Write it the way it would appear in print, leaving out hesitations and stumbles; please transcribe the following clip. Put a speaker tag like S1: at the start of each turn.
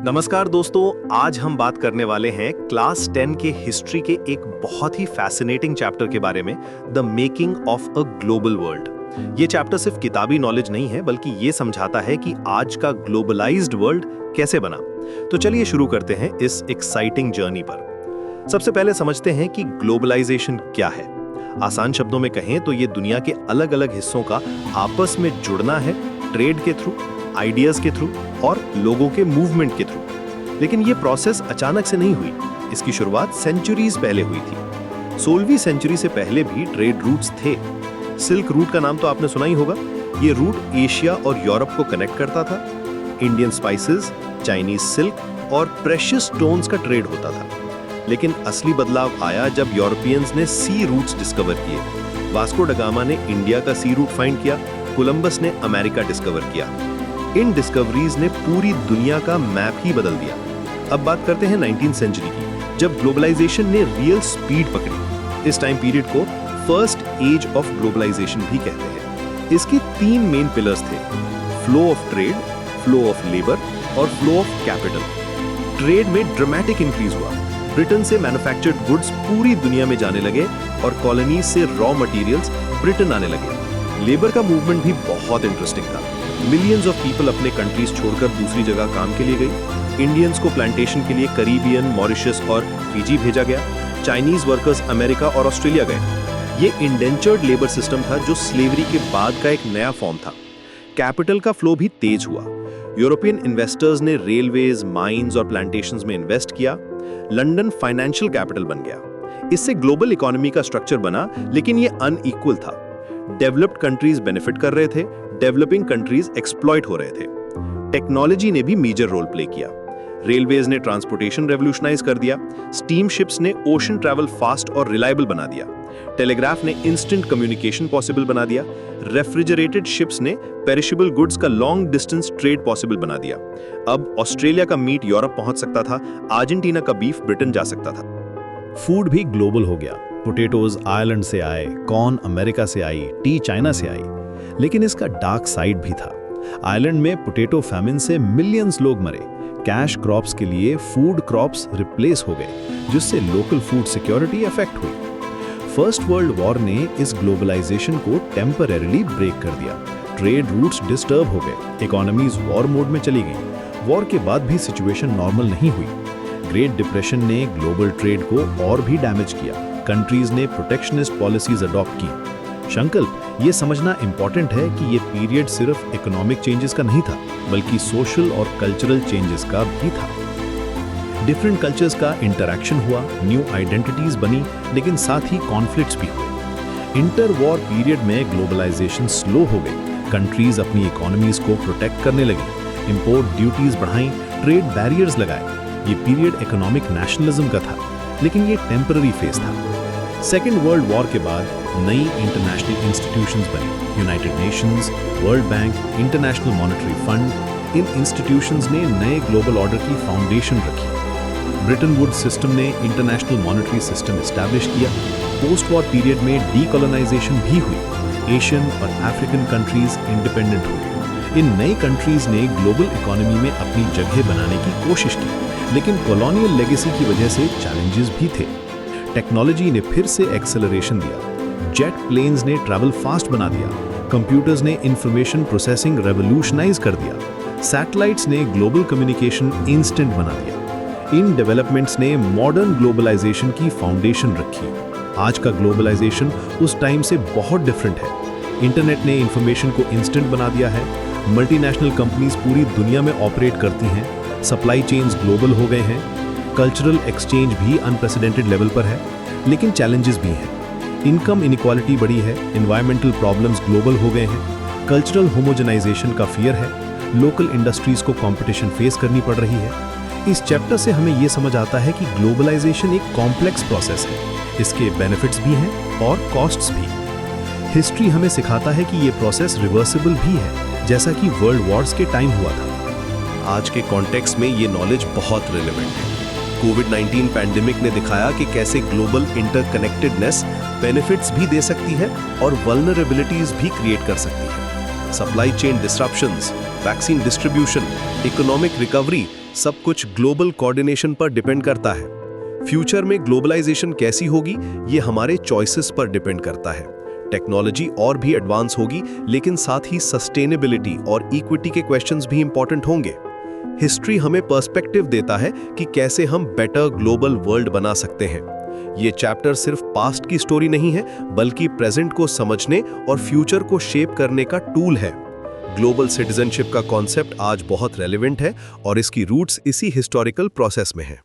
S1: नमस्कार दोस्तों, आज हम बात करने वाले हैं क्लास 10 के हिस्ट्री के एक बहुत ही फैसिनेटिंग चैप्टर के बारे में, the making of a global world. ये चैप्टर सिर्फ किताबी नॉलेज नहीं है, बल्कि ये समझाता है कि आज का ग्लोबलाइज्ड वर्ल्ड कैसे बना। तो चलिए शुरू करते हैं इस एक्साइटिंग जर्नी पर। सबसे पहले समझते हैं कि ग्लोबलाइजेशन क्या है। आसान शब्दों में कहें तो ये दुनिया के अलग अलग हिस्सों का आपस में जुड़ना है, ट्रेड के थ्रू, आइडियाज के थ्रू और लोगों के मूवमेंट के थ्रू। लेकिन ये प्रोसेस अचानक से नहीं हुई। इसकी शुरुआत सेंचुरीज पहले हुई थी। 16वीं सेंचुरी से पहले भी ट्रेड रूट्स थे। सिल्क रूट का नाम तो आपने सुना ही होगा। ये रूट एशिया और यूरोप को कनेक्ट करता था। इंडियन स्पाइसेस, चाइनीज सिल्क और प्रेशियस स्टोन्स का ट्रेड होता था। लेकिन असली बदलाव आया जब यूरोपियंस ने सी रूट्स डिस्कवर किए। वास्को ड गामा ने इंडिया का सी रूट फाइंड किया, कोलंबस ने अमेरिका डिस्कवर किया। इन डिस्कवरीज ने पूरी दुनिया का मैप ही बदल दिया। अब बात करते हैं 19वीं सेंचुरी की, जब ग्लोबलाइजेशन ने रियल स्पीड पकड़ी। इस टाइम पीरियड को फर्स्ट एज ऑफ ग्लोबलाइजेशन भी कहते हैं। इसकी 3 मेन पिलर्स थे: flow of trade, flow of labour और फ्लो ऑफ कैपिटल। ट्रेड में ड्रामेटिक इंक्रीज हुआ। ब्रिटेन से मैन्युफैक्चर्ड गुड्स पूरी दुनिया में जाने लगे और कॉलोनीज से रॉ मटेरियल्स ब्रिटेन आने लगे। लेबर का मूवमेंट भी बहुत इंटरेस्टिंग था। मिलियंस ऑफ पीपल अपने कंट्रीज छोड़कर दूसरी जगह काम के लिए गई। इंडियंस को प्लांटेशन के लिए करीबियन, मॉरिशस और फिजी भेजा गया। चाइनीज वर्कर्स अमेरिका और ऑस्ट्रेलिया गए। ये इंडेंचर्ड लेबर सिस्टम था जो स्लेवरी के बाद का एक नया फॉर्म था। कैपिटल का फ्लो भी तेज हुआ। यूरोपियन इन्वेस्टर्स ने रेलवेज, माइंस और प्लांटेशंस में इन्वेस्ट किया। लंदन फाइनेंशियल कैपिटल बन गया। इससे ग्लोबल इकोनॉमी का स्ट्रक्चर बना, लेकिन ये अनइक्वल था। डेवलप्ड कंट्रीज बेनिफिट कर रहे थे, डेवलपिंग कंट्रीज एक्सप्लॉइट हो रहे थे। टेक्नोलॉजी ने भी मेजर रोल प्ले किया। रेलवेज ने ट्रांसपोर्टेशन रेवोल्यूशनाइज कर दिया। स्टीम शिप्स ने ओशन ट्रैवल फास्ट और रिलायबल बना दिया। टेलीग्राफ ने इंस्टेंट कम्युनिकेशन पॉसिबल बना दिया। रेफ्रिजरेटेड शिप्स ने पेरिशेबल गुड्स का लॉन्ग डिस्टेंस ट्रेड पॉसिबल बना दिया। अब ऑस्ट्रेलिया का मीट यूरोप पहुंच सकता था, अर्जेंटीना का बीफ ब्रिटेन जा सकता था।
S2: फूड भी ग्लोबल हो गया। पोटैटोज आयरलैंड से आए, कॉर्न अमेरिका से आई, टी चाइना से आई। लेकिन इसका डार्क साइड भी था। आयरलैंड में पोटैटो फैमिन से मिलियंस लोग मरे। कैश क्रॉप्स के लिए फूड क्रॉप्स रिप्लेस हो गए, जिससे लोकल फूड सिक्योरिटी अफेक्ट हुई। फर्स्ट वर्ल्ड वॉर ने इस ग्लोबलाइजेशन को टेम्परेरीली ब्रेक कर दिया। ट्रेड रूट्स डिस्टर्ब हो गए, इकोनॉमीज वॉर मोड में चली गई। वॉर के बाद भी सिचुएशन नॉर्मल नहीं हुई। ग्रेट डिप्रेशन ने ग्लोबल ट्रेड को और भी डैमेज किया। कंट्रीज ने प्रोटेक्शनिस्ट पॉलिसीज अडॉप्ट की। संकल्प ये समझना इंपॉर्टेंट है कि ये पीरियड सिर्फ इकोनॉमिक चेंजेस का नहीं था, बल्कि सोशल और कल्चरल चेंजेस का भी था। डिफरेंट कल्चर्स का इंटरैक्शन हुआ, न्यू आइडेंटिटीज बनी, लेकिन साथ ही कॉन्फ्लिक्ट्स भी हुए। इंटर वॉर पीरियड में ग्लोबलाइजेशन स्लो हो गई। कंट्रीज अपनी इकोनॉमीज को प्रोटेक्ट करने लगी, इंपोर्ट ड्यूटीज बढ़ाई, ट्रेड बैरियर्स लगाए। ये पीरियड इकोनॉमिक नेशनलिज्म का था, लेकिन ये टेम्पररी फेज था। सेकेंड वर्ल्ड वॉर के बाद नई इंटरनेशनल इंस्टीट्यूशंस बनी। United Nations, World Bank, International Monetary Fund. इन इंस्टीट्यूशंस ने नए ग्लोबल ऑर्डर की फाउंडेशन रखी। ब्रिटेन वुड्स सिस्टम ने इंटरनेशनल मॉनेटरी सिस्टम एस्टैब्लिश किया। पोस्ट वॉर पीरियड में डीकोलोनाइजेशन भी हुई। एशियन और अफ्रीकन कंट्रीज इंडिपेंडेंट हुई। इन नई कंट्रीज ने ग्लोबल इकोनॉमी में अपनी जगह बनाने की कोशिश की, लेकिन कॉलोनियल लेगेसी की वजह से चैलेंजेस भी थे। टेक्नोलॉजी ने फिर से एक्सेलरेशन दिया। जेट प्लेन्स ने ट्रैवल फास्ट बना दिया। कंप्यूटर्स ने इंफॉर्मेशन प्रोसेसिंग रेवोल्यूशनाइज कर दिया। सैटेलाइट्स ने ग्लोबल कम्युनिकेशन इंस्टेंट बना दिया। इन डेवलपमेंट्स ने मॉडर्न ग्लोबलाइजेशन की फाउंडेशन रखी। आज का ग्लोबलाइजेशन उस टाइम से बहुत डिफरेंट है। इंटरनेट ने इंफॉर्मेशन को इंस्टेंट बना दिया है। मल्टीनेशनल कंपनीज पूरी दुनिया में ऑपरेट करती हैं। सप्लाई चेन्स ग्लोबल हो गए हैं। कल्चरल एक्सचेंज भी अनप्रेसिडेंटेड लेवल पर है, लेकिन चैलेंजेस भी हैं। इनकम इनइक्वालिटी बढ़ी है, एनवायरमेंटल प्रॉब्लम्स ग्लोबल हो गए हैं, कल्चरल होमोजेनाइजेशन का फियर है, लोकल इंडस्ट्रीज को कंपटीशन फेस करनी पड़ रही है। इस चैप्टर से हमें ये समझ आता है कि ग्लोबलाइजेशन एक कॉम्प्लेक्स प्रोसेस है। इसके बेनिफिट्स भी हैं और कॉस्ट्स भी। हिस्ट्री हमें सिखाता है कि ये प्रोसेस रिवर्सिबल भी है, जैसा कि वर्ल्ड वॉर्स के टाइम हुआ था।
S1: आज के कॉन्टेक्स्ट में ये नॉलेज बहुत रिलेवेंट है। कोविड-19 पैंडेमिक ने दिखाया कि कैसे ग्लोबल इंटरकनेक्टेडनेस बेनिफिट्स भी दे सकती है और वल्नरेबिलिटीज भी क्रिएट कर सकती है। Supply chain disruptions, vaccine distribution, economic recovery सब कुछ ग्लोबल कोऑर्डिनेशन पर डिपेंड करता है। फ्यूचर में ग्लोबलाइजेशन कैसी होगी, ये हमारे चॉइसेस पर डिपेंड करता है। टेक्नोलॉजी और भी एडवांस होगी, लेकिन साथ ही सस्टेनेबिलिटी और इक्विटी के क्वेश्चंस भी इंपॉर्टेंट होंगे। हिस्ट्री हमें पर्सपेक्टिव देता है कि कैसे हम बेटर ग्लोबल वर्ल्ड बना सकते हैं। ये चैप्टर सिर्फ पास्ट की स्टोरी नहीं है, बल्कि प्रेजेंट को समझने और फ्यूचर को शेप करने का टूल है। ग्लोबल सिटीजनशिप का कॉन्सेप्ट आज बहुत रेलेवेंट है और इसकी रूट्स इसी हिस्टोरिकल प्रोसेस में है।